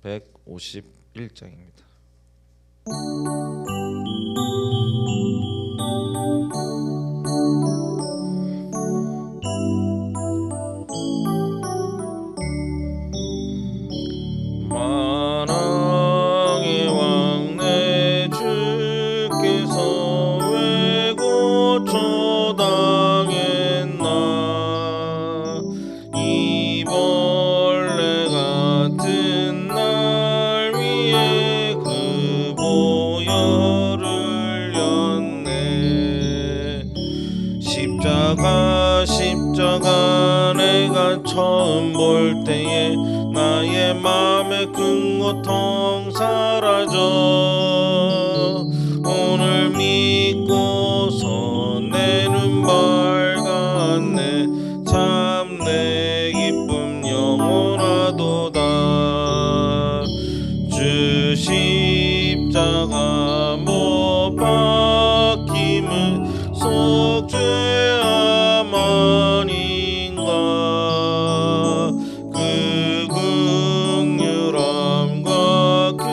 151장입니다. 만왕의 왕 내 주께서 왜 고초당했나. 이 벌레 같은 날 위에 그 보혈을 였네. 십자가 내가 처음 볼 때에 나의 맘의 큰 고통 사라져. 오늘 믿고서 내 눈 밝았네. 참 내 기쁨 영원하도다. 주 십자가 못 박힘은 속죄함 아닌가. 그 긍휼함과 그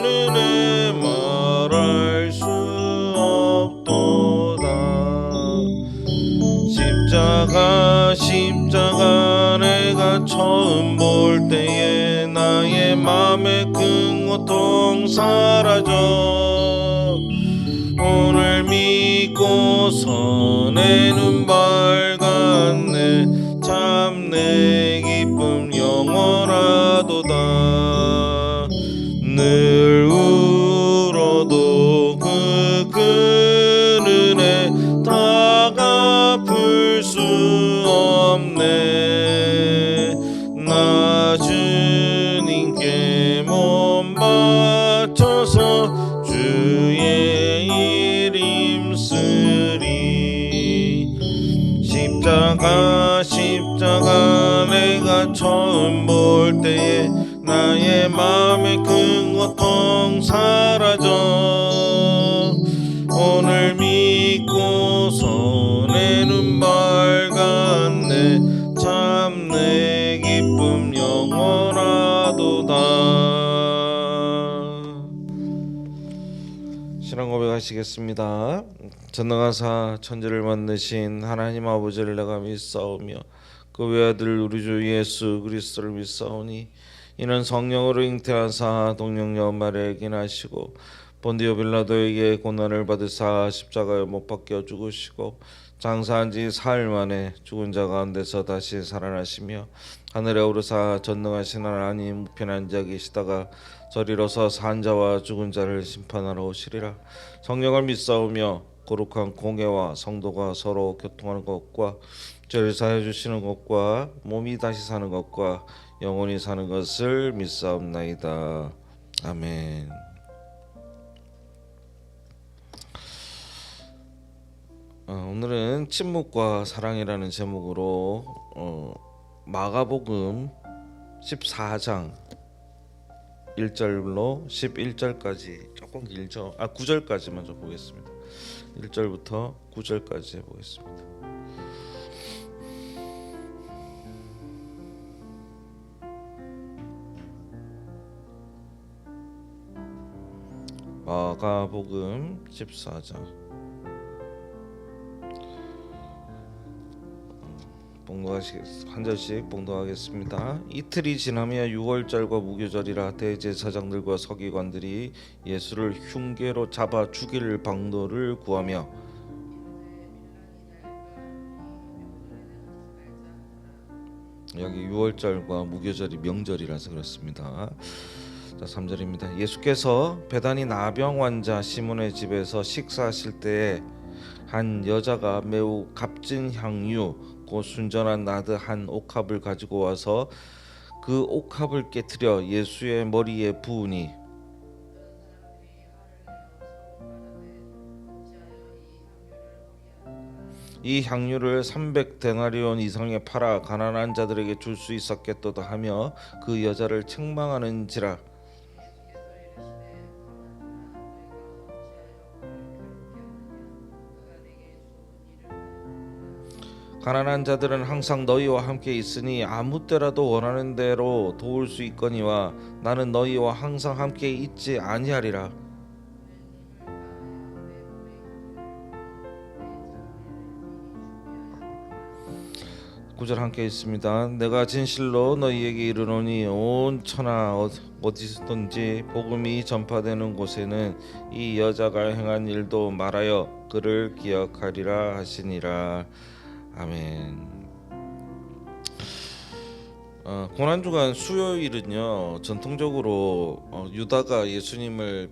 은혜 말할 수 없도다. 십자가 내가 처음 볼 때에 나의 맘의 큰 고통 사라져. 오늘 믿고서 내 눈 밝았네. 참 내 기쁨 영원하도다. 늘 울어도 그 은혜 다 갚을 수 없네. 나 주님께 몸 바쳐서 주의 일 힘쓰리. 십자가 내가 처음 볼 때에 나의 맘의 큰 고통 사라져. 오늘 믿고서 내 눈 밝았네. 참 내 기쁨 영원하도다. 신앙 고백하시겠습니다. 전능하사 천지를 만드신 하나님 아버지를 내가 믿사오며 그 외아들 우리 주 예수 그리스도를 믿사오니 이는 성령으로 잉태하사 동령녀 마리아에게 나시고 본디오 빌라도에게 고난을 받으사 십자가에 못 박혀 죽으시고 장사한 지 사흘 만에 죽은 자 가운데서 다시 살아나시며 하늘에 오르사 전능하신 하나님 우편에 앉아 계시다가 저리로서 산 자와 죽은 자를 심판하러 오시리라. 성령을 믿사오며 거룩한 공예와 성도가 서로 교통하는 것과 죄를 사해 주시는 것과 몸이 다시 사는 것과 영원히 사는 것을 믿사옵나이다. 아멘. 오늘은 침묵과 사랑이라는 제목으로 마가복음 14장 1절로 11절까지 조금 길죠. 9절까지 먼저 보겠습니다. 1절부터 9절까지 해보겠습니다. 마가복음 14장 한 절씩 봉독하겠습니다. 이틀이 지나며 유월절과 무교절이라 대제사장들과 서기관들이 예수를 흉계로 잡아 죽일 방도를 구하며 여기 유월절과 무교절이 명절이라서 그렇습니다. 자, 3절입니다. 예수께서 베다니 나병 환자 시몬의 집에서 식사하실 때에 한 여자가 매우 값진 향유 곧 순전한 나드 한 옥합을 가지고 와서 그 옥합을 깨트려 예수의 머리에 부으니 이 향유를 300데나리온 이상에 팔아 가난한 자들에게 줄 수 있었겠도다 하며 그 여자를 책망하는지라. 가난한 자들은 항상 너희와 함께 있으니 아무 때라도 원하는 대로 도울 수 있거니와 나는 너희와 항상 함께 있지 아니하리라. 9절 함께 있습니다. 내가 진실로 너희에게 이르노니 온 천하 어디서든지 복음이 전파되는 곳에는 이 여자가 행한 일도 말하여 그를 기억하리라 하시니라. 아멘. 고난주간 수요일은요 전통적으로 유다가 예수님을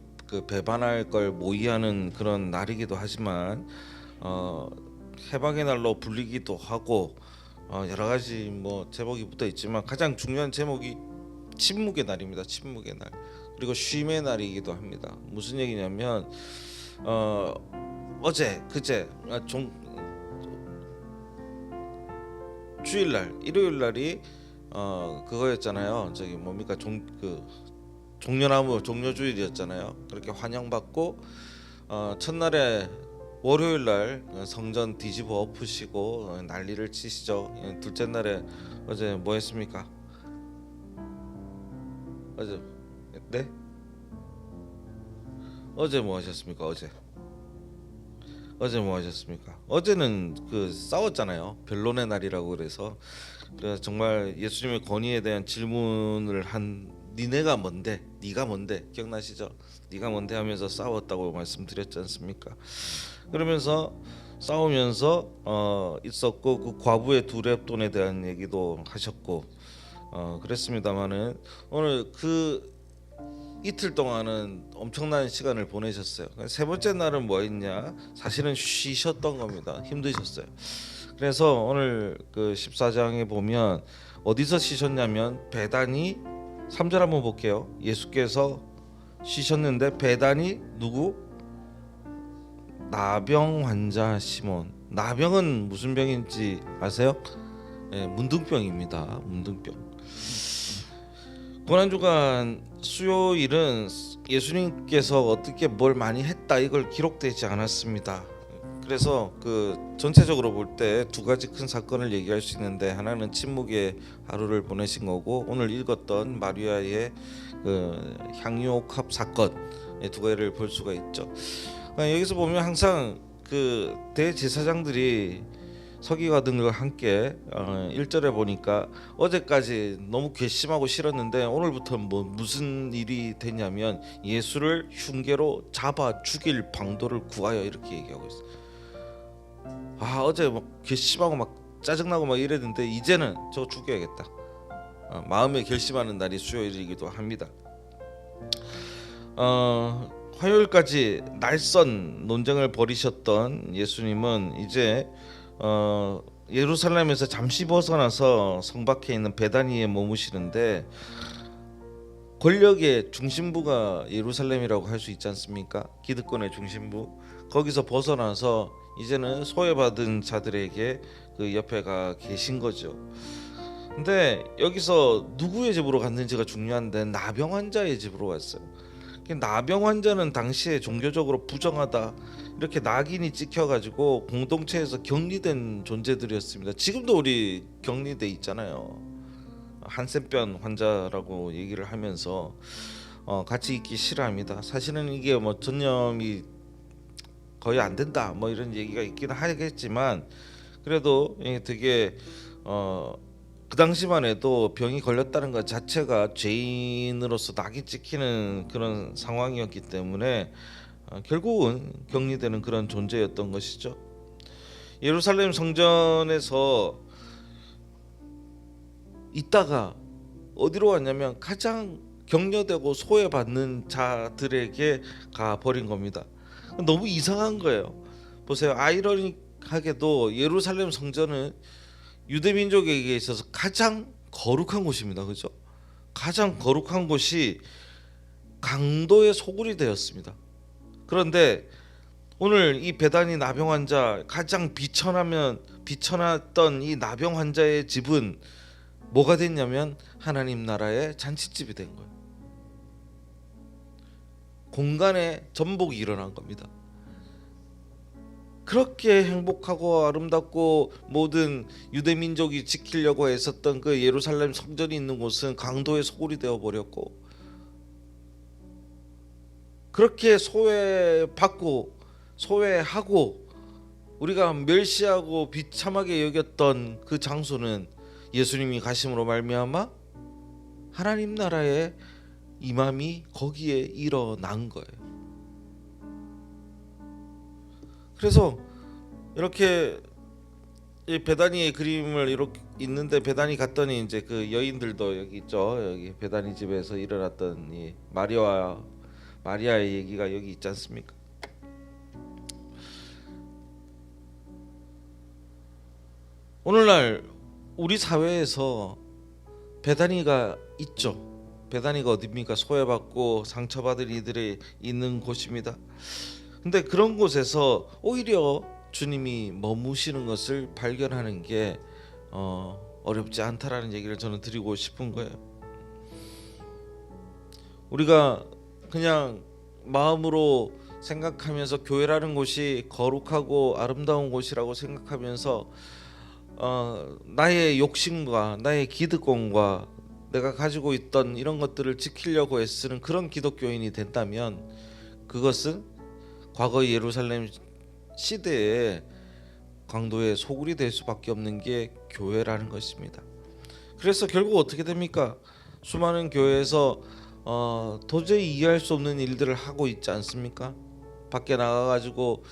배반할 걸 모의하는 그런 날이기도 하지만 해방의 날로 불리기도 하고 여러 가지 제목이 붙어 있지만 가장 중요한 제목이 침묵의 날입니다. 침묵의 날. 그리고 쉼의 날이기도 합니다. 무슨 얘기냐면 어제 그제 주일날 일요일 날이 그거였잖아요. 저기 뭡니까 종려나무 종려주일이었잖아요. 그렇게 환영받고 첫날에 월요일 날 성전 뒤집어 엎으시고 난리를 치시죠. 둘째 날에 어제 뭐 했습니까? 어제 네? 어제 뭐 하셨습니까? 어제 뭐 하셨습니까? 어제는 싸웠잖아요. 변론의 날이라고 그래서 정말 예수님의 권위에 대한 질문을 한 니네가 뭔데? 네가 뭔데? 기억나시죠? 네가 뭔데 하면서 싸웠다고 말씀드렸지 않습니까? 그러면서 싸우면서 있었고 그 과부의 두렙돈에 대한 얘기도 하셨고 그랬습니다마는 오늘 이틀 동안은 엄청난 시간을 보내셨어요. 세 번째 날은 뭐 했냐? 사실은 쉬셨던 겁니다. 힘드셨어요. 그래서 오늘 14장에 보면 어디서 쉬셨냐면 베다니 3절 한번 볼게요. 예수께서 쉬셨는데 베다니 누구? 나병 환자 시몬. 나병은 무슨 병인지 아세요? 문둥병입니다. 문둥병. 고난주간 수요일은 예수님께서 어떻게 뭘 많이 했다 이걸 기록되지 않았습니다. 그래서 전체적으로 볼 때 두 가지 큰 사건을 얘기할 수 있는데 하나는 침묵의 하루를 보내신 거고 오늘 읽었던 마리아의 향유옥합 사건 두 가지를 볼 수가 있죠. 여기서 보면 항상 대제사장들이 서기관 등과 함께 1절에 보니까 어제까지 너무 괘씸하고 싫었는데 오늘부터 무슨 일이 됐냐면 예수를 흉계로 잡아 죽일 방도를 구하여 이렇게 얘기하고 있어요. 어제 괘씸하고 짜증나고 이랬는데 이제는 저 죽여야겠다. 마음에 결심하는 날이 수요일이기도 합니다. 화요일까지 날선 논쟁을 벌이셨던 예수님은 이제 예루살렘에서 잠시 벗어나서 성 밖에 있는 베다니에 머무시는데 권력의 중심부가 예루살렘이라고 할 수 있지 않습니까? 기득권의 중심부. 거기서 벗어나서 이제는 소외받은 자들에게 옆에 가 계신 거죠. 근데 여기서 누구의 집으로 갔는지가 중요한데 나병 환자의 집으로 갔어요. 나병 환자는 당시에 종교적으로 부정하다 이렇게 낙인이 찍혀가지고 공동체에서 격리된 존재들이었습니다. 지금도 우리 격리돼 있잖아요. 한센병 환자라고 얘기를 하면서 같이 있기 싫어합니다. 사실은 이게 전염이 거의 안 된다 이런 얘기가 있긴 하겠지만 그래도 되게 그 당시만 해도 병이 걸렸다는 것 자체가 죄인으로서 낙인 찍히는 그런 상황이었기 때문에 결국은 격리되는 그런 존재였던 것이죠. 예루살렘 성전에서 있다가 어디로 왔냐면 가장 격려되고 소외받는 자들에게 가 버린 겁니다. 너무 이상한 거예요. 보세요. 아이러니하게도 예루살렘 성전은 유대 민족에게 있어서 가장 거룩한 곳입니다. 그렇죠? 가장 거룩한 곳이 강도의 소굴이 되었습니다. 그런데 오늘 이 베다니 나병 환자 가장 비천했던 이 나병 환자의 집은 뭐가 됐냐면 하나님 나라의 잔치집이 된 거예요. 공간에 전복이 일어난 겁니다. 그렇게 행복하고 아름답고 모든 유대 민족이 지키려고 애썼던 그 예루살렘 성전이 있는 곳은 강도의 소굴이 되어 버렸고, 그렇게 소외받고 소외하고 우리가 멸시하고 비참하게 여겼던 그 장소는 예수님이 가심으로 말미암아 하나님 나라의 임함이 거기에 일어난 거예요. 그래서 이렇게 이 베다니의 그림을 이렇게 있는데, 베다니 갔더니 이제 그 여인들도 여기 있죠. 여기 베다니 집에서 일어났던 이 마리아의 얘기가 여기 있지 않습니까? 오늘날 우리 사회에서 베다니가 있죠. 베다니가 어디입니까? 소외받고 상처받을 이들이 있는 곳입니다. 근데 그런 곳에서 오히려 주님이 머무시는 것을 발견하는 게 어렵지 않다라는 얘기를 저는 드리고 싶은 거예요. 우리가 그냥 마음으로 생각하면서 교회라는 곳이 거룩하고 아름다운 곳이라고 생각하면서 나의 욕심과 나의 기득권과 내가 가지고 있던 이런 것들을 지키려고 애쓰는 그런 기독교인이 된다면, 그것은 과거의 예루살렘 시대에 강도의 소굴이 될 수밖에 없는 게 교회라는 것입니다. 그래서 결국 어떻게 됩니까? 수많은 교회에서 도저히 이해할 수 없는 일들을 하고 있지 않습니까? 밖에 나가가지고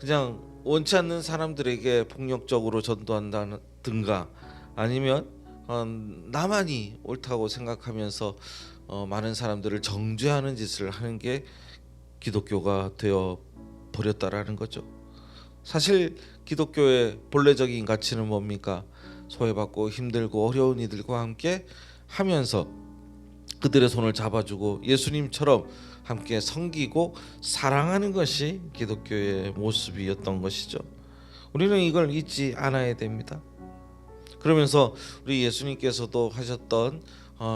그냥 원치 않는 사람들에게 폭력적으로 전도한다든가, 아니면 나만이 옳다고 생각하면서 많은 사람들을 정죄하는 짓을 하는 게 기독교가 되어 버렸다라는 거죠. 사실 기독교의 본래적인 가치는 뭡니까? 소외받고 힘들고 어려운 이들과 함께 하면서 그들의 손을 잡아주고 예수님처럼 함께 섬기고 사랑하는 것이 기독교의 모습이었던 것이죠. 우리는 이걸 잊지 않아야 됩니다. 그러면서 우리 예수님께서도 하셨던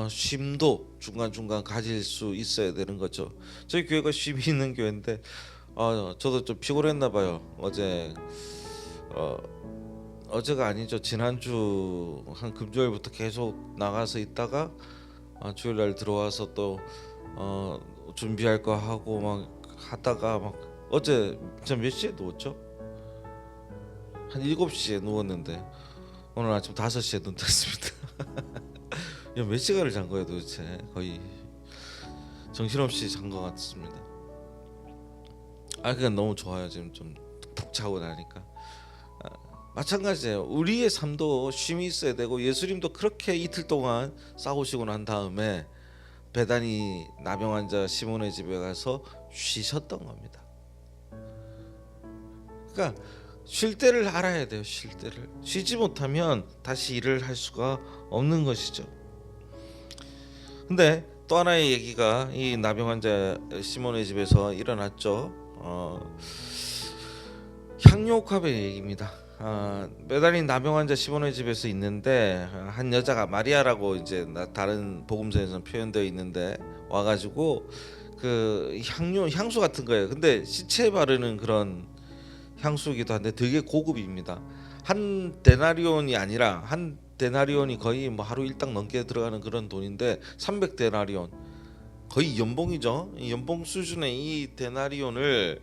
쉼도 중간중간 가질 수 있어야 되는 거죠. 저희 교회가 쉼이 있는 교회인데 저도 좀 피곤했나 봐요. 어제가 아니죠. 지난주 한 금요일부터 계속 나가서 있다가 주일날 들어와서 또 준비할 거 하고 막 하다가 막 어제 저 몇 시에 누웠죠? 한 7시에 누웠는데 오늘 아침 5시에 눈 떴습니다. 몇 시간을 잔 거예요 도대체? 거의 정신없이 잔 것 같습니다. 그냥 너무 좋아요. 지금 좀 푹 자고 나니까. 마찬가지예요. 우리의 삶도 쉼이 있어야 되고, 예수님도 그렇게 이틀 동안 싸우시고 난 다음에 베다니 나병 환자 시몬의 집에 가서 쉬셨던 겁니다. 그러니까 쉴 때를 알아야 돼요. 쉴 때를. 쉬지 못하면 다시 일을 할 수가 없는 것이죠. 근데 또 하나의 얘기가 이 나병 환자 시몬의 집에서 일어났죠. 향료옥합의 얘기입니다. 베다니 나병 환자 시몬의 집에서 있는데, 한 여자가 마리아라고 이제 다른 복음서에서는 표현되어 있는데 와가지고 그 향수 같은 거예요. 근데 시체에 바르는 그런 향수이기도 한데 되게 고급입니다. 한 데나리온이 아니라, 한 데나리온이 거의 뭐 하루 일당 넘게 들어가는 그런 돈인데, 300데나리온 거의 연봉이죠. 연봉 수준의 이 데나리온을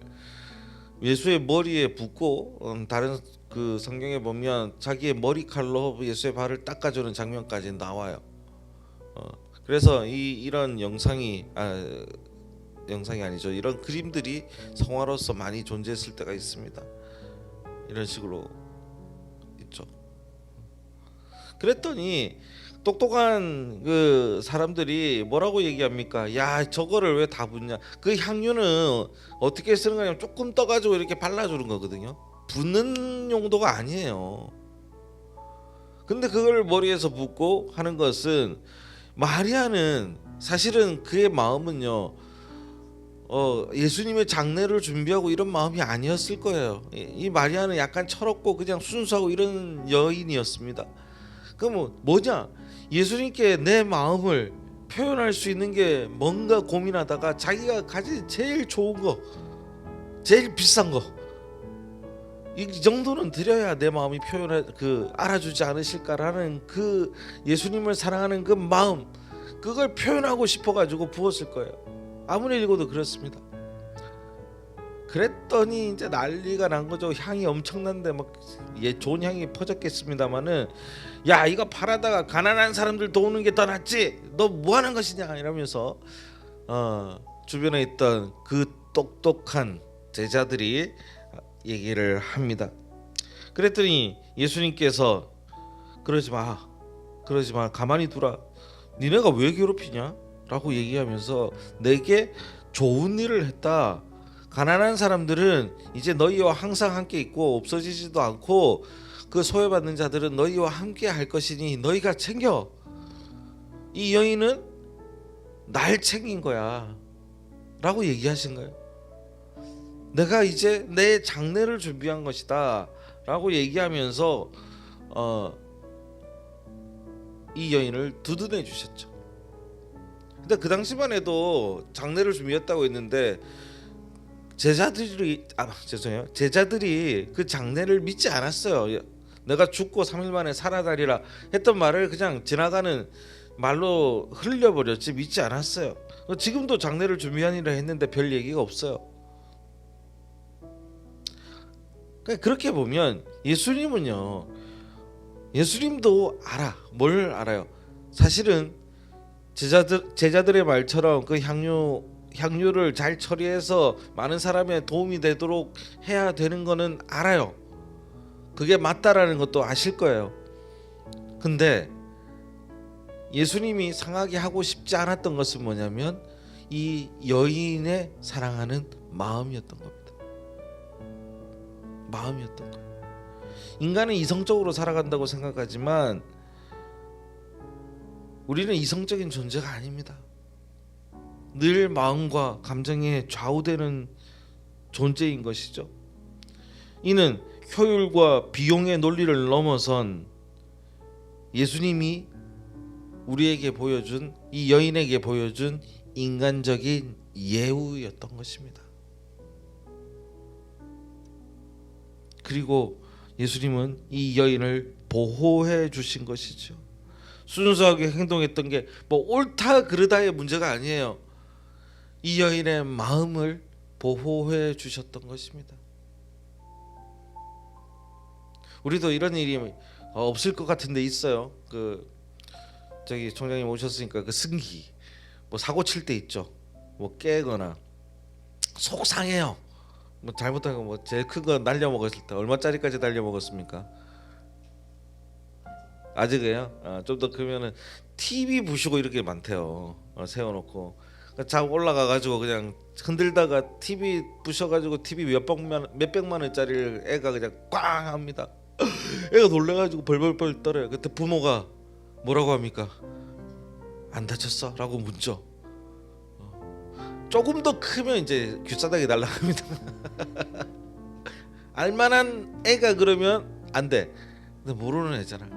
예수의 머리에 붓고, 다른 그 성경에 보면 자기의 머리칼로 예수의 발을 닦아주는 장면까지 나와요. 그래서 이런 영상이 아니죠. 이런 그림들이 성화로서 많이 존재했을 때가 있습니다. 이런 식으로 있죠. 그랬더니 똑똑한 그 사람들이 뭐라고 얘기합니까? 야, 저거를 왜 다 붓냐? 그 향유는 어떻게 쓰는 거냐면 조금 떠가지고 이렇게 발라주는 거거든요. 붓는 용도가 아니에요. 근데 그걸 머리에서 붓고 하는 것은, 마리아는 사실은 그의 마음은요, 예수님의 장례를 준비하고 이런 마음이 아니었을 거예요. 이 마리아는 약간 철없고 그냥 순수하고 이런 여인이었습니다. 그럼 뭐냐? 예수님께 내 마음을 표현할 수 있는 게 뭔가 고민하다가 자기가 가진 제일 좋은 거, 제일 비싼 거, 이 정도는 드려야 내 마음이 표현해 알아주지 않으실까라는 그 예수님을 사랑하는 그 마음, 그걸 표현하고 싶어가지고 부었을 거예요. 아무리 읽어도 그렇습니다. 그랬더니 이제 난리가 난 거죠. 향이 엄청난데 막 좋은 향이 퍼졌겠습니다마는, 야 이거 팔아다가 가난한 사람들 도우는 게 더 낫지, 너 뭐 하는 것이냐 이러면서 주변에 있던 그 똑똑한 제자들이 얘기를 합니다. 그랬더니 예수님께서 그러지 마 가만히 두라, 니네가 왜 괴롭히냐 라고 얘기하면서 내게 좋은 일을 했다. 가난한 사람들은 이제 너희와 항상 함께 있고 없어지지도 않고, 그 소외받는 자들은 너희와 함께 할 것이니 너희가 챙겨. 이 여인은 날 챙긴 거야 라고 얘기하신 거예요. 내가 이제 내 장례를 준비한 것이다 라고 얘기하면서 이 여인을 두둔해 주셨죠. 근데 그 당시만 해도 장례를 준비했다고 했는데 제자들이 그 장례를 믿지 않았어요. 내가 죽고 3일 만에 살아나리라 했던 말을 그냥 지나가는 말로 흘려버렸지 믿지 않았어요. 지금도 장례를 준비하니라 했는데 별 얘기가 없어요. 그렇게 보면 예수님도 알아. 뭘 알아요? 사실은 제자들의 말처럼 그 향유를 잘 처리해서 많은 사람의 도움이 되도록 해야 되는 거는 알아요. 그게 맞다라는 것도 아실 거예요. 근데 예수님이 상하게 하고 싶지 않았던 것은 뭐냐면 이 여인의 사랑하는 마음이었던 겁니다. 마음이었던 거예요. 인간은 이성적으로 살아간다고 생각하지만 우리는 이성적인 존재가 아닙니다. 늘 마음과 감정에 좌우되는 존재인 것이죠. 이는 효율과 비용의 논리를 넘어선 예수님이 우리에게 보여준, 이 여인에게 보여준 인간적인 예우였던 것입니다. 그리고 예수님은 이 여인을 보호해 주신 것이죠. 순수하게 행동했던 게 뭐 옳다 그르다의 문제가 아니에요. 이 여인의 마음을 보호해 주셨던 것입니다. 우리도 이런 일이 없을 것 같은데 있어요. 저기 총장님 오셨으니까 그 승기 뭐 사고 칠 때 있죠. 뭐 깨거나 속 상해요. 뭐 잘못한 거 뭐 제일 큰 거 날려 먹었을 때 얼마짜리까지 날려 먹었습니까? 아직에요? 좀 더 크면은 TV 부시고 이렇게 많대요. 세워놓고 자 올라가가지고 그냥 흔들다가 TV 부셔가지고 TV 몇백만 원짜리를 애가 그냥 꽝 합니다. 애가 놀래가지고 벌벌벌 떨어요. 그때 부모가 뭐라고 합니까? 안 다쳤어? 라고 묻죠. 조금 더 크면 이제 귓사닥이 날아갑니다. 알만한 애가 그러면 안 돼. 근데 모르는 애잖아.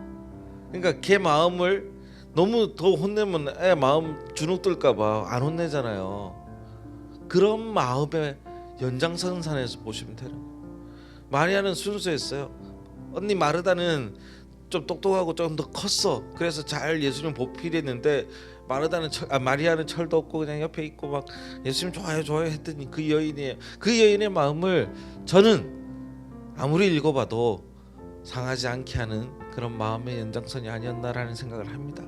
그러니까 걔 마음을 너무 더 혼내면 애 마음 주눅 들까봐 안 혼내잖아요. 그런 마음의 연장선상에서 보시면 돼요. 마리아는 순수했어요. 언니 마르다는 좀 똑똑하고 좀 더 컸어. 그래서 잘 예수님 보필했는데 마리아는 철도 없고 그냥 옆에 있고 막 예수님 좋아요 했더니 그 여인의 마음을 저는 아무리 읽어봐도 상하지 않게 하는 그런 마음의 연장선이 아니었나라는 생각을 합니다.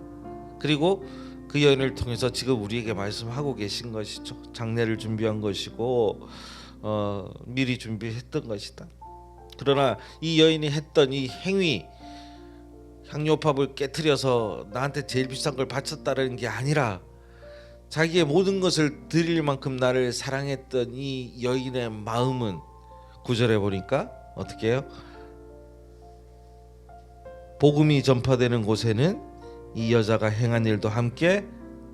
그리고 그 여인을 통해서 지금 우리에게 말씀하고 계신 것이죠. 장례를 준비한 것이고 미리 준비했던 것이다. 그러나 이 여인이 했던 이 행위, 향료밥을 깨트려서 나한테 제일 비싼 걸 바쳤다는 게 아니라 자기의 모든 것을 드릴 만큼 나를 사랑했던 이 여인의 마음은 9절에 보니까 어떻게 해요? 복음이 전파되는 곳에는 이 여자가 행한 일도 함께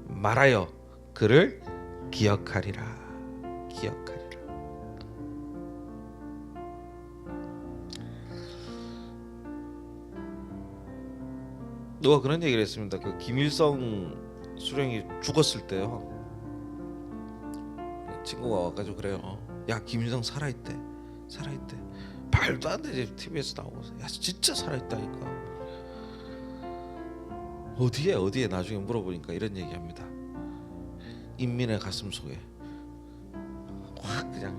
말하여 그를 기억하리라. 누가 그런 얘기를 했습니다. 그 김일성 수령이 죽었을 때요, 친구가 와가지고 그래요. 야 김일성 살아있대. 말도 안 되지. TV에서 나오고 야 진짜 살아있다니까. 어디에 나중에 물어보니까 이런 얘기합니다. 인민의 가슴 속에. 확 그냥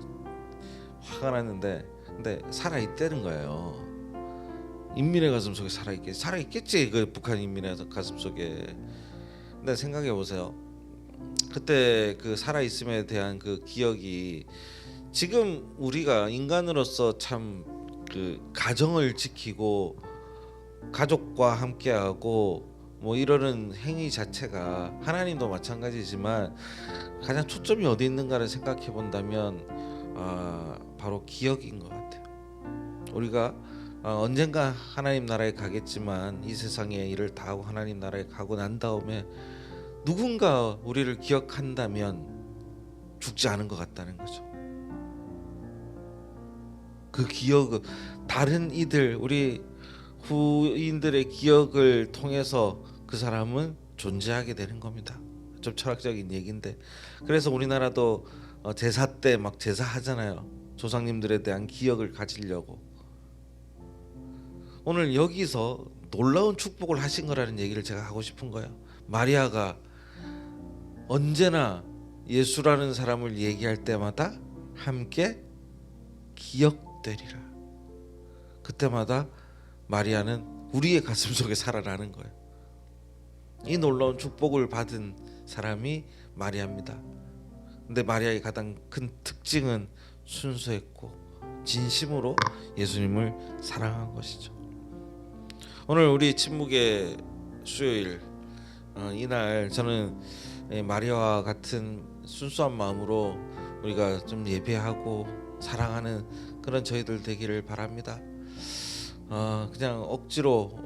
화가 났는데 근데 살아있다는 거예요. 인민의 가슴 속에 살아있겠지. 그 북한 인민의 가슴 속에. 근데 생각해 보세요. 그때 그 살아있음에 대한 그 기억이 지금 우리가 인간으로서 참 그 가정을 지키고 가족과 함께하고 뭐 이러는 행위 자체가 하나님도 마찬가지지만 가장 초점이 어디 있는가를 생각해 본다면 바로 기억인 것 같아요. 우리가 언젠가 하나님 나라에 가겠지만 이 세상에 일을 다 하고 하나님 나라에 가고 난 다음에 누군가 우리를 기억한다면 죽지 않은 것 같다는 거죠. 그 기억은 다른 이들 우리 후인들의 기억을 통해서 그 사람은 존재하게 되는 겁니다. 좀 철학적인 얘기인데 그래서 우리나라도 제사 때 막 제사하잖아요. 조상님들에 대한 기억을 가지려고. 오늘 여기서 놀라운 축복을 하신 거라는 얘기를 제가 하고 싶은 거예요. 마리아가 언제나 예수라는 사람을 얘기할 때마다 함께 기억되리라. 그때마다 마리아는 우리의 가슴 속에 살아나는 거예요. 이 놀라운 축복을 받은 사람이 마리아입니다. 근데 마리아의 가장 큰 특징은 순수했고 진심으로 예수님을 사랑한 것이죠. 오늘 우리 침묵의 수요일 이날 저는 마리아와 같은 순수한 마음으로 우리가 좀 예배하고 사랑하는 그런 저희들 되기를 바랍니다. 그냥 억지로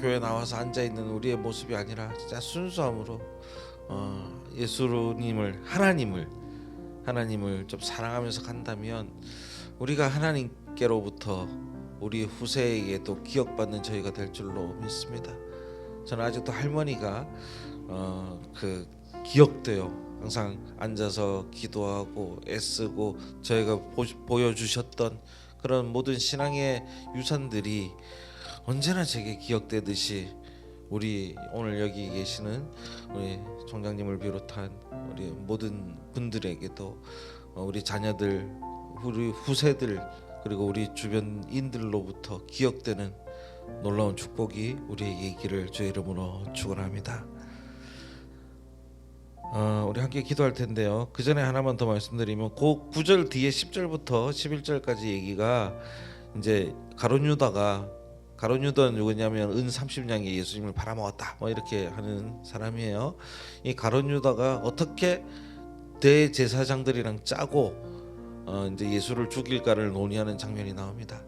교회 나와서 앉아 있는 우리의 모습이 아니라 진짜 순수함으로 예수님을 하나님을 좀 사랑하면서 간다면 우리가 하나님께로부터 우리 후세에게도 기억받는 저희가 될 줄로 믿습니다. 저는 아직도 할머니가 그 기억돼요. 항상 앉아서 기도하고 애쓰고 저희가 보여주셨던 그런 모든 신앙의 유산들이 언제나 제게 기억되듯이 우리 오늘 여기 계시는 우리 총장님을 비롯한 우리 모든 분들에게도 우리 자녀들, 우리 후세들 그리고 우리 주변인들로부터 기억되는 놀라운 축복이 우리에게 있기를 주의 이름으로 축원합니다. 우리 함께 기도할 텐데요. 그 전에 하나만 더 말씀드리면 그 9절 뒤에 10절부터 11절까지 얘기가 이제 가룟 유다는 누구냐면 은 30냥에 예수님을 팔아먹었다 뭐 이렇게 하는 사람이에요. 이 가룟 유다가 어떻게 대제사장들이랑 짜고 이제 예수를 죽일까를 논의하는 장면이 나옵니다.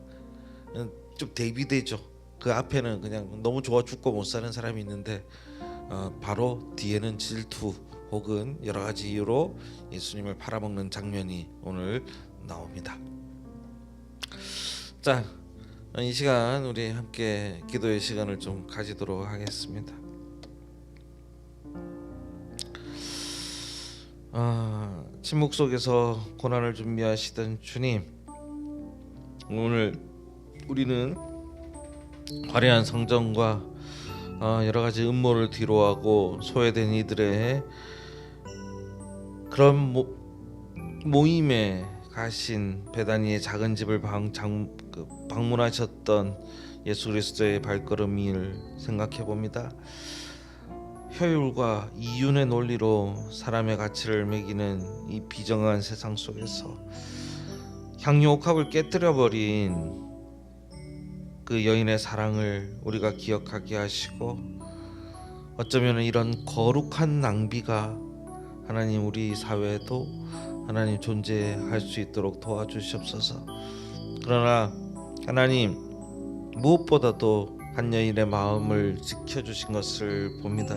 좀 대비되죠. 그 앞에는 그냥 너무 좋아 죽고 못 사는 사람이 있는데 바로 뒤에는 질투 혹은 여러 가지 이유로 예수님을 팔아먹는 장면이 오늘 나옵니다. 자, 이 시간 우리 함께 기도의 시간을 좀 가지도록 하겠습니다. 침묵 속에서 고난을 준비하시던 주님, 오늘 우리는 화려한 성전과 여러 가지 음모를 뒤로하고 소외된 이들의 그런 모임에 가신 베다니의 작은 집을 방문하셨던 예수 그리스도의 발걸음을 생각해 봅니다. 효율과 이윤의 논리로 사람의 가치를 매기는 이 비정한 세상 속에서 향유옥합을 깨뜨려 버린 그 여인의 사랑을 우리가 기억하게 하시고 어쩌면 이런 거룩한 낭비가 하나님 우리 사회에도 하나님 존재할 수 있도록 도와주시옵소서. 그러나 하나님 무엇보다도 한 여인의 마음을 지켜주신 것을 봅니다.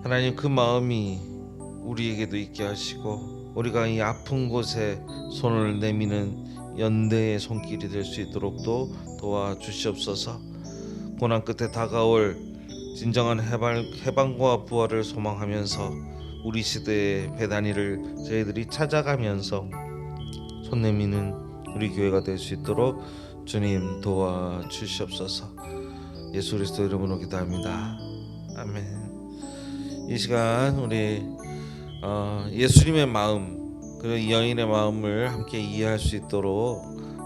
하나님 그 마음이 우리에게도 있게 하시고 우리가 이 아픈 곳에 손을 내미는 연대의 손길이 될 수 있도록도 도와주시옵소서. 고난 끝에 다가올 진정한 해방과 부활을 소망하면서 우리 시대의 베다니를 저희들이 찾아가면서 손 내미는 우리 교회가 될 수 있도록 주님 도와주시옵소서. 예수 그리스도 이름으로 기도합니다. 아멘. 이 시간 우리 예수님의 마음 그리고 이 여인의 마음을 함께 이해할 수 있도록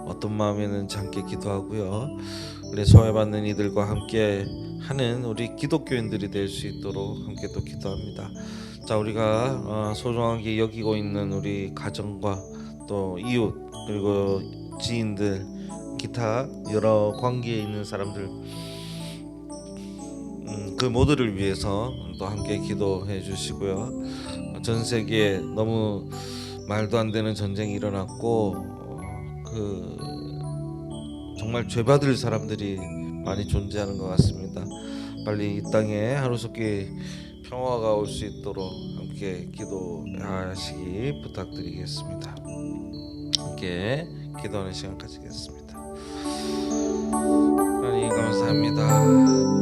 어떤 마음이었는지 함께 기도하고요. 우리 소외받는 이들과 함께 하는 우리 기독교인들이 될 수 있도록 함께 또 기도합니다. 자, 우리가 소중하게 여기고 있는 우리 가정과 또 이웃 그리고 지인들 기타 여러 관계에 있는 사람들 그 모두를 위해서 또 함께 기도해 주시고요. 전 세계에 너무 말도 안 되는 전쟁이 일어났고 그 정말 죄받을 사람들이 많이 존재하는 것 같습니다. 빨리 이 땅에 하루속히 평화가 올 수 있도록 함께 기도하시기 부탁드리겠습니다. 함께 기도하는 시간 가지겠습니다. 하나님 감사합니다.